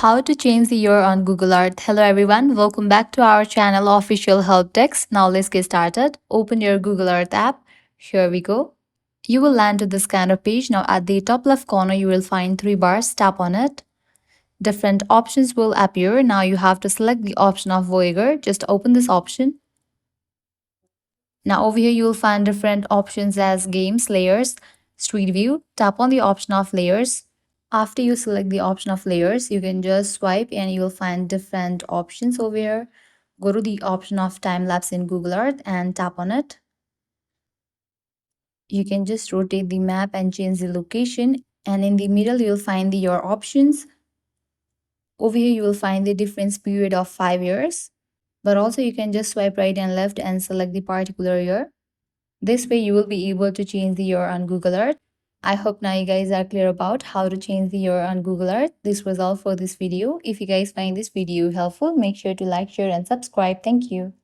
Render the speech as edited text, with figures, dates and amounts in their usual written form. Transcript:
How to change the year on Google Earth. Hello everyone, welcome back to our channel Official Help Text. Now let's get started. Open your Google Earth app. Here we go. You will land to this kind of page. Now at the top left corner you will find three bars. Tap on it. Different options will appear. Now you have to select the option of Voyager. Just open this option. Now over here you will find different options as games, layers, street view. Tap on the option of layers. After you select the option of layers, you can just swipe and you will find different options over here. Go to the option of time lapse in Google Earth and tap on it. You can just rotate the map and change the location, and in the middle you'll find your options. Over here you will find the difference period of 5 years, but also you can just swipe right and left and select the particular year. This way you will be able to change the year on Google Earth. I hope now you guys are clear about how to change the year on Google Earth. This was all for this video. If you guys find this video helpful, make sure to like, share and subscribe. Thank you.